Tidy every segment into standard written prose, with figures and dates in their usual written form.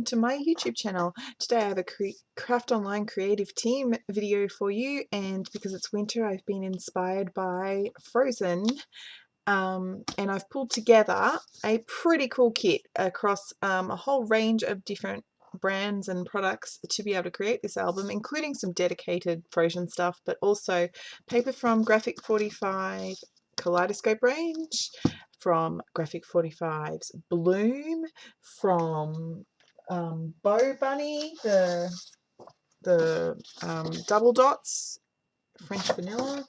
to my YouTube channel. Today I have a CraftOnline creative team video for you, and because it's winter I've been inspired by Frozen, and I've pulled together a pretty cool kit across a whole range of different brands and products to be able to create this album, including some dedicated Frozen stuff, but also paper from Graphic 45 Kaleidoscope range, from Graphic 45's Bloom, from Bow Bunny, the double dots, French vanilla,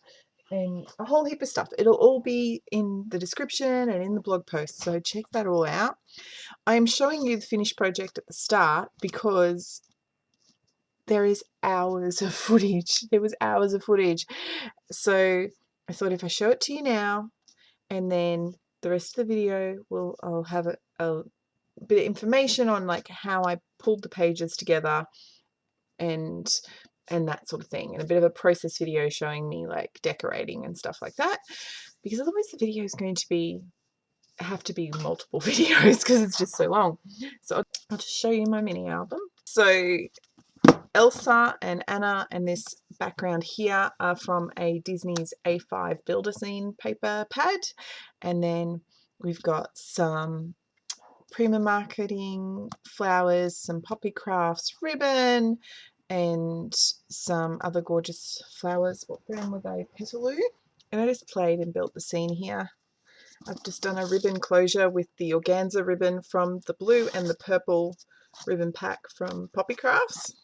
and a whole heap of stuff. It'll all be in the description and in the blog post, so check that all out. I am showing you the finished project at the start because there is hours of footage. There was hours of footage. So I thought if I show it to you now, and then the rest of the video I'll have a bit of information on like how I pulled the pages together and that sort of thing, and a bit of a process video showing me like decorating and stuff like that, because otherwise the video is going to have to be multiple videos because it's just so long. So I'll just show you my mini album. So Elsa and Anna and this background here are from a Disney's A5 Build-A-Scene paper pad, and then we've got some Prima Marketing flowers, some Poppy Crafts ribbon, and some other gorgeous flowers. What brand were they? Petaloo. And I just played and built the scene here. I've just done a ribbon closure with the organza ribbon from the blue and the purple ribbon pack from Poppy Crafts.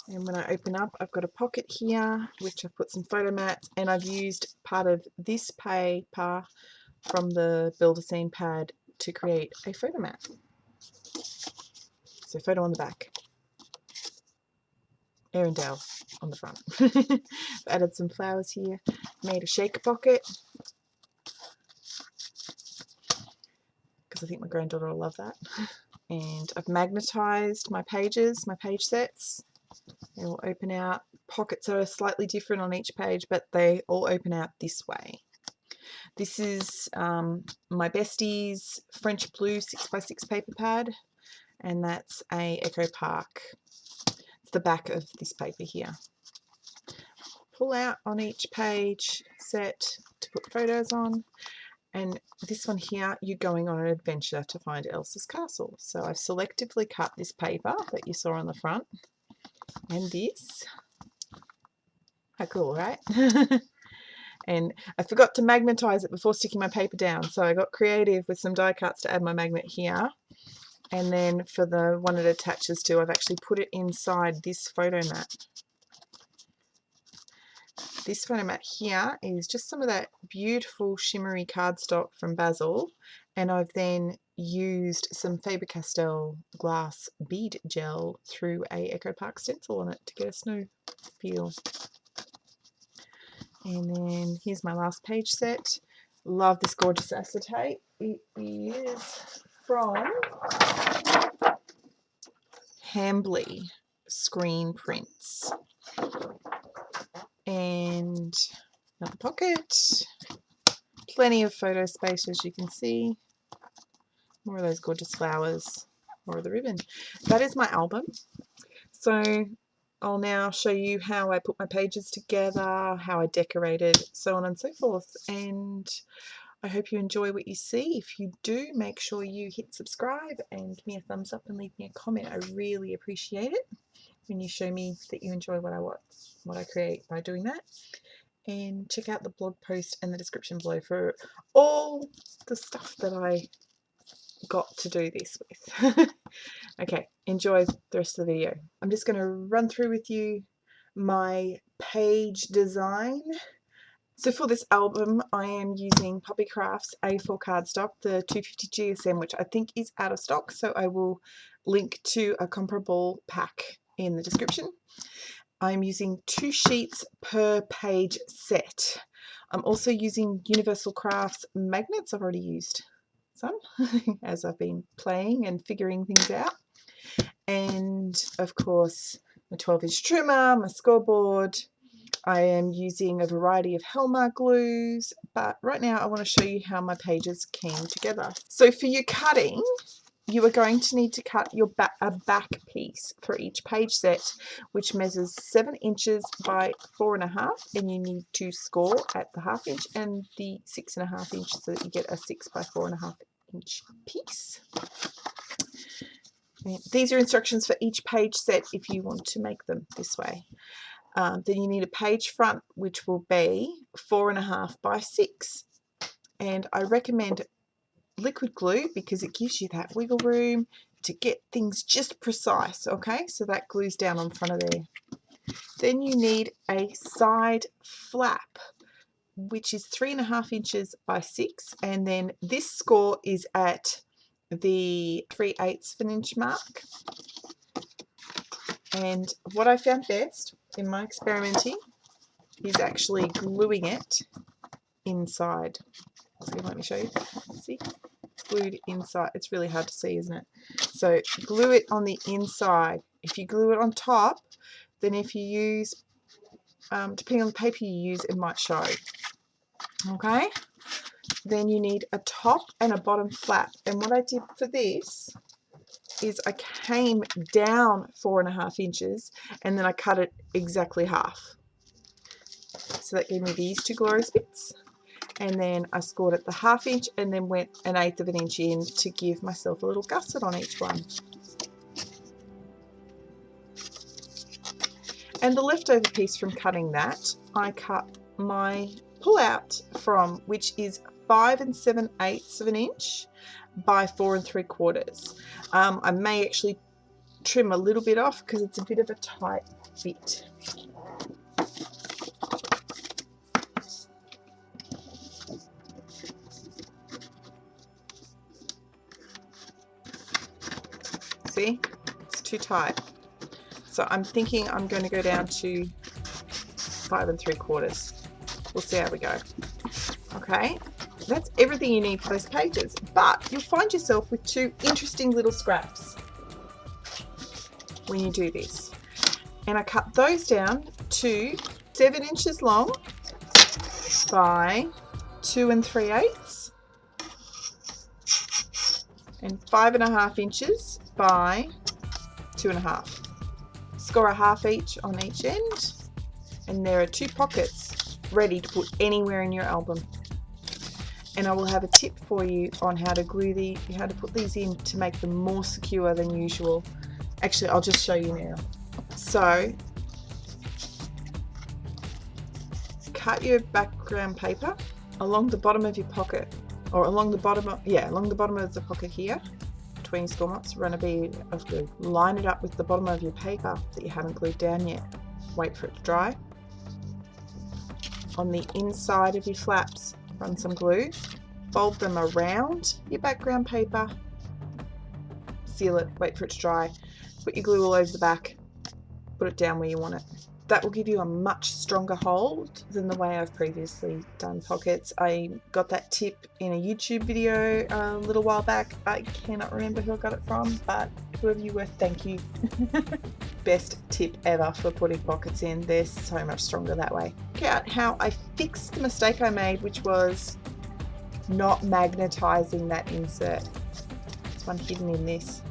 And when I open up, I've got a pocket here, which I've put some photo mats, and I've used part of this paper from the Build-A-Scene pad to create a photo mat. So photo on the back, Arendelle on the front. I've added some flowers here, made a shaker pocket, because I think my granddaughter will love that. And I've magnetized my pages, my page sets. They will open out. Pockets are slightly different on each page, but they all open out this way. This is my Bestie's French Blue 6x6 paper pad, and that's a Echo Park. It's the back of this paper here. Pull out on each page set to put photos on, and this one here, you're going on an adventure to find Elsa's castle. So I've selectively cut this paper that you saw on the front, and this. How cool, right? And I forgot to magnetize it before sticking my paper down, so I got creative with some die cuts to add my magnet here. And then for the one it attaches to, I've actually put it inside this photo mat. This photo mat here is just some of that beautiful shimmery cardstock from Bazzil, and I've then used some Faber-Castell glass bead gel through a Echo Park stencil on it to get a snow feel. And then here's my last page set. Love this gorgeous acetate. It is from Hambly Screen Prints. And another pocket. Plenty of photo space, as you can see. More of those gorgeous flowers. More of the ribbon. That is my album. So I'll now show you how I put my pages together, how I decorated, so on and so forth. And I hope you enjoy what you see. If you do, make sure you hit subscribe and give me a thumbs up and leave me a comment. I really appreciate it when you show me that you enjoy what I create by doing that. And check out the blog post and the description below for all the stuff that I got to do this with. Okay, enjoy the rest of the video. I'm just going to run through with you my page design. So for this album, I am using Poppy Crafts A4 cardstock, the 250 GSM, which I think is out of stock, so I will link to a comparable pack in the description. I'm using 2 sheets per page set. I'm also using Universal Crafts magnets. I've already used some as I've been playing and figuring things out. And of course, my 12-inch trimmer, my scoreboard, I am using a variety of Hellmark glues, but right now I want to show you how my pages came together. So for your cutting, you are going to need to cut your a back piece for each page set, which measures 7 inches by 4.5, and you need to score at the 1/2 inch and the 6.5 inch so that you get a 6 by 4.5 inch piece. And these are instructions for each page set if you want to make them this way. Then you need a page front, which will be 4.5 by 6, and I recommend liquid glue because it gives you that wiggle room to get things just precise. Okay, so that glues down on front of there. Then you need a side flap, which is 3.5 inches by 6, and then this score is at the 3/8 of an inch mark. And what I found best in my experimenting is actually gluing it inside. So let me show you. See? It's glued inside. It's really hard to see, isn't it? So glue it on the inside. If you glue it on top, then if you use, depending on the paper you use, it might show. Okay? Then you need a top and a bottom flap. And what I did for this is I came down 4.5 inches and then I cut it exactly half. So that gave me these two glorious bits. And then I scored at the 1/2 inch and then went 1/8 of an inch in to give myself a little gusset on each one. And the leftover piece from cutting that, I cut my pull-out from, which is 5 7/8 of an inch by 4 3/4. I may actually trim a little bit off because it's a bit of a tight fit. See, it's too tight. So I'm thinking I'm going to go down to 5 3/4. We'll see how we go. Okay, that's everything you need for those pages, but you'll find yourself with 2 interesting little scraps when you do this. And I cut those down to 7 inches long by 2 3/8 and 5.5 inches by 2.5. Score a 1/2 each on each end, and there are 2 pockets ready to put anywhere in your album. And I will have a tip for you on how to glue how to put these in to make them more secure than usual. Actually, I'll just show you now. So cut your background paper along the bottom of your pocket, or along the bottom of, along the bottom of the pocket here, between your score marks. Run a bead of glue. Line it up with the bottom of your paper that you haven't glued down yet. Wait for it to dry. On the inside of your flaps, run some glue. Fold them around your background paper. Seal it. Wait for it to dry. Put your glue all over the back. Put it down where you want it. That will give you a much stronger hold than the way I've previously done pockets. I got that tip in a YouTube video a little while back. I cannot remember who I got it from, but whoever you were, thank you. Best tip ever for putting pockets in. They're so much stronger that way. Check out how I fixed the mistake I made, which was not magnetizing that insert. There's one hidden in this.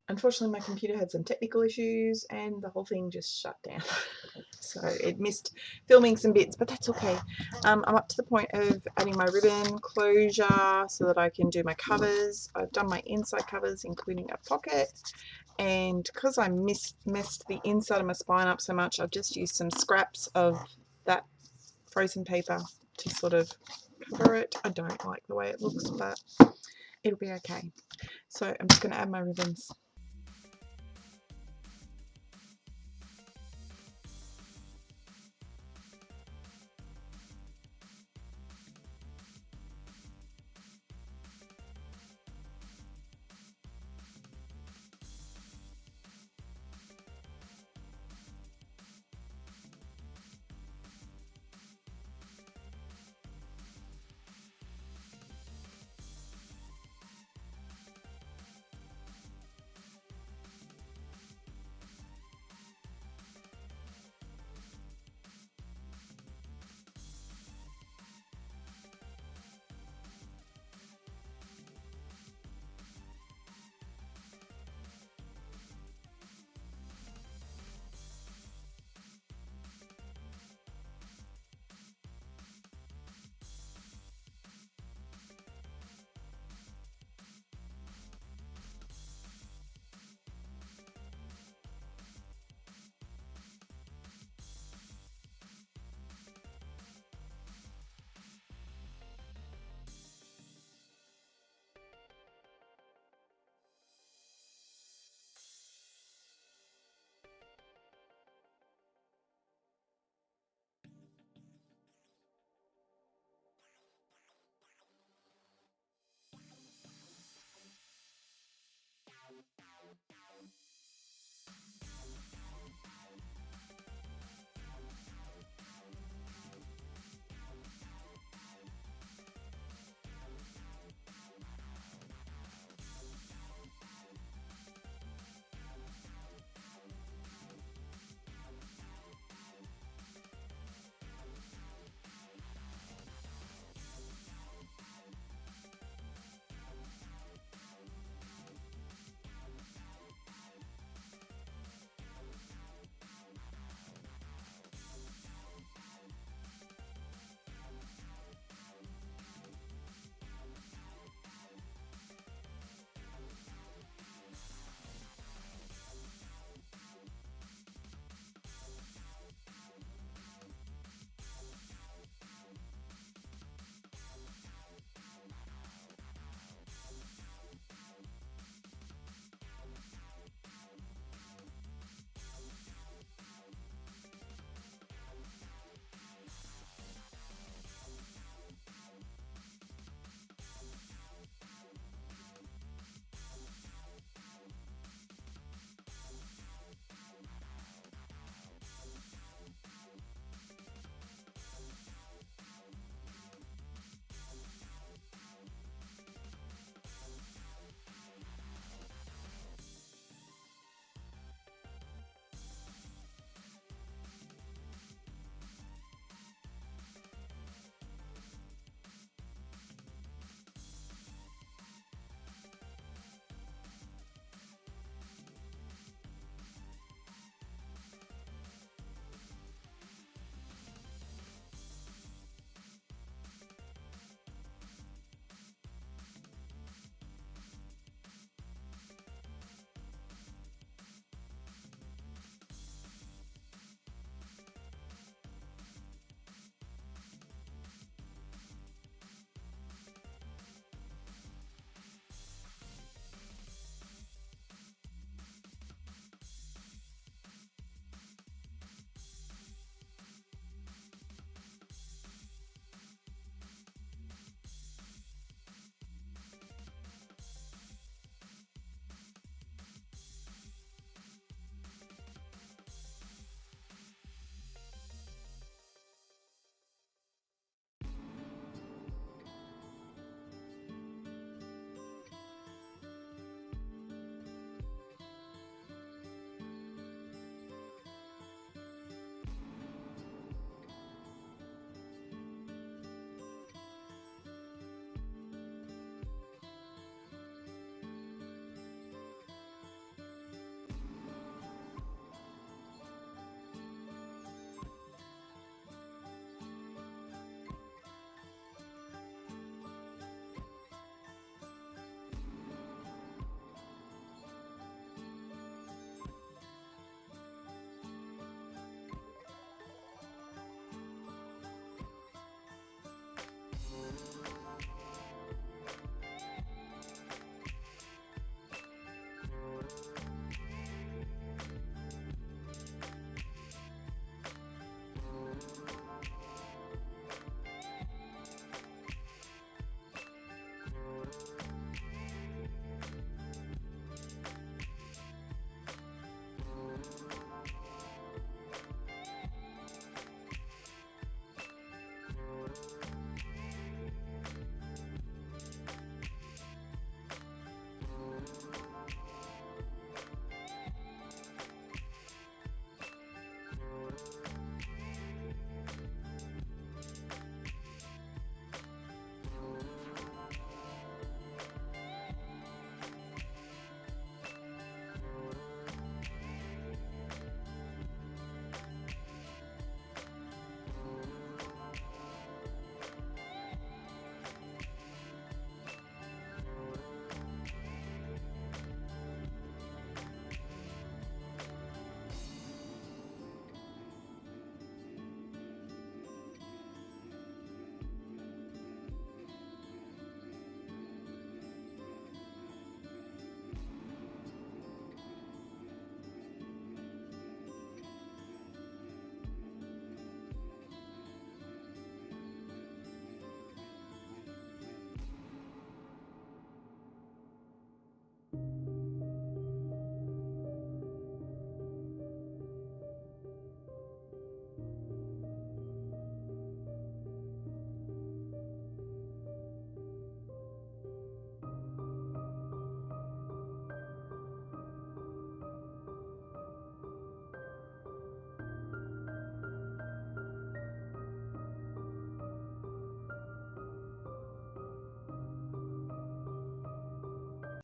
unfortunately my computer had some technical issues and the whole thing just shut down. So it missed filming some bits, but that's okay. I'm up to the point of adding my ribbon closure so that I can do my covers. I've done my inside covers, including a pocket, and because I messed the inside of my spine up so much, I've just used some scraps of that frozen paper to sort of cover it. I don't like the way it looks, but it'll be okay. So I'm just going to add my ribbons.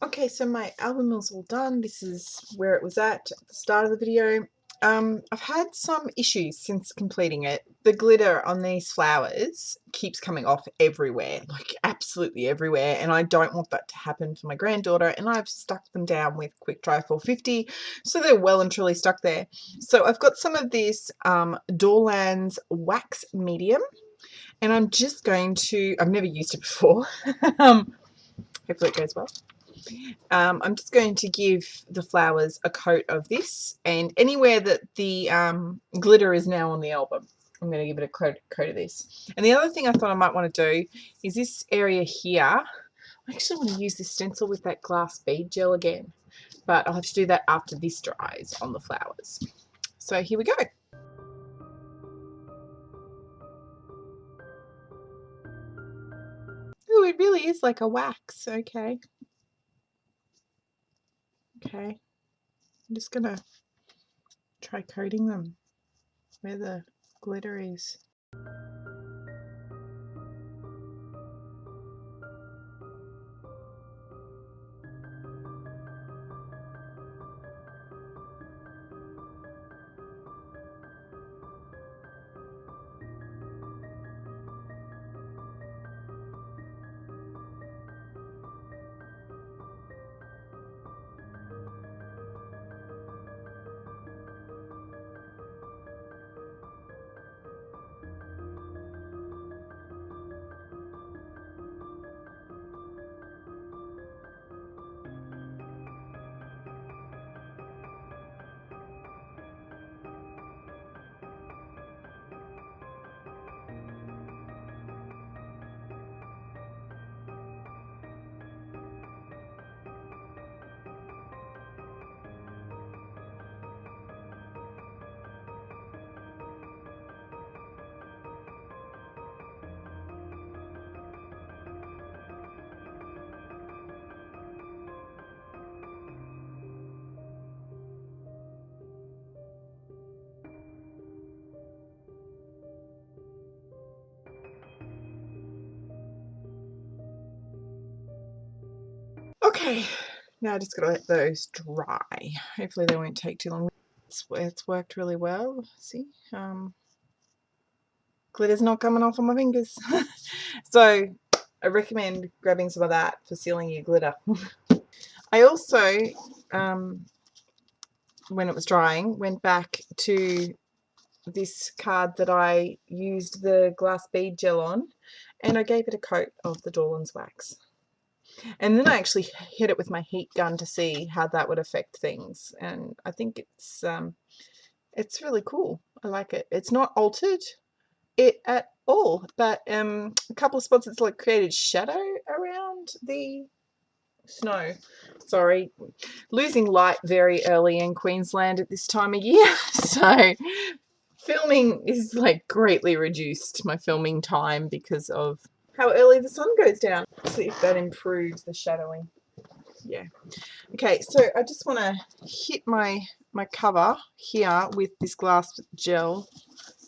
Okay, so my album is all done. This is where it was at the start of the video. I've had some issues since completing it. The glitter on these flowers keeps coming off everywhere, like absolutely everywhere, and I don't want that to happen for my granddaughter, and I've stuck them down with Quick Dry 450, so they're well and truly stuck there. So I've got some of this Doorlands Wax Medium, and I'm just going to, I've never used it before, hopefully it goes well. I'm just going to give the flowers a coat of this, and anywhere that the glitter is now on the album, I'm going to give it a coat of this. And the other thing I thought I might want to do is this area here. I actually want to use this stencil with that glass bead gel again, but I'll have to do that after this dries on the flowers. So here we go. Oh, it really is like a wax. Okay. Okay. I'm just going to try coating them where the glitter is. Okay, now I just got to let those dry. Hopefully they won't take too long. It's worked really well. See, glitter's not coming off on my fingers. So I recommend grabbing some of that for sealing your glitter. I also, when it was drying, went back to this card that I used the glass bead gel on, and I gave it a coat of the Doorlands wax. And then I actually hit it with my heat gun to see how that would affect things, and I think it's really cool. I like it. It's not altered it at all, but a couple of spots it's like created shadow around the snow. Sorry, losing light very early in Queensland at this time of year, so filming is like greatly reduced, my filming time, because of how early the sun goes down. Let's see if that improves the shadowing. Yeah. Okay, so I just want to hit my cover here with this glass gel,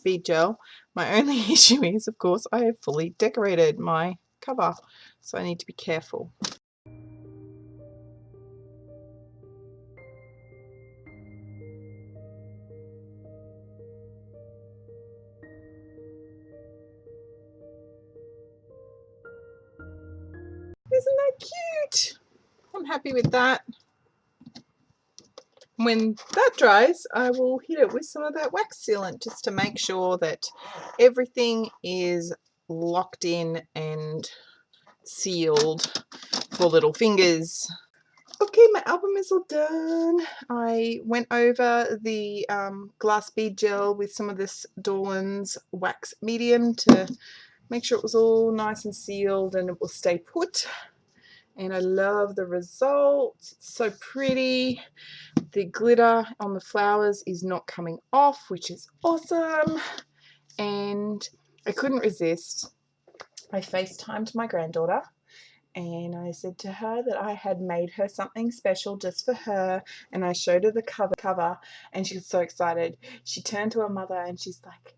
bead gel. My only issue is, of course, I have fully decorated my cover, so I need to be careful. Isn't that cute? I'm happy with that. When that dries, I will hit it with some of that wax sealant just to make sure that everything is locked in and sealed for little fingers. Okay, my album is all done. I went over the glass bead gel with some of this Doorlands wax medium to make sure it was all nice and sealed and it will stay put. And I love the result. It's so pretty. The glitter on the flowers is not coming off, which is awesome. And I couldn't resist. I FaceTimed my granddaughter and I said to her that I had made her something special just for her, and I showed her the cover and she was so excited. She turned to her mother and she's like,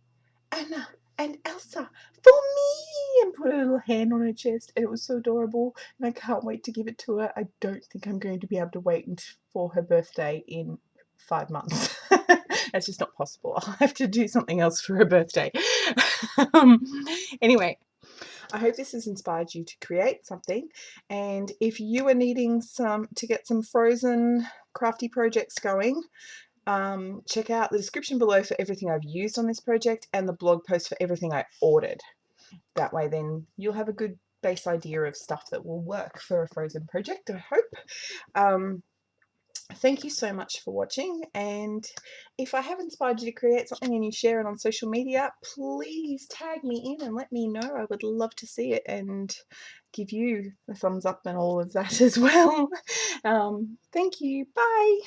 "Anna and Elsa, for me," and put a little hand on her chest, and it was so adorable, and I can't wait to give it to her. I don't think I'm going to be able to wait for her birthday in 5 months. That's just not possible. I'll have to do something else for her birthday. Anyway, I hope this has inspired you to create something, and if you are needing to get some frozen crafty projects going, check out the description below for everything I've used on this project and the blog post for everything I ordered. That way then you'll have a good base idea of stuff that will work for a frozen project, I hope. Thank you so much for watching, and if I have inspired you to create something and you share it on social media, please tag me in and let me know. I would love to see it and give you a thumbs up and all of that as well. Thank you. Bye.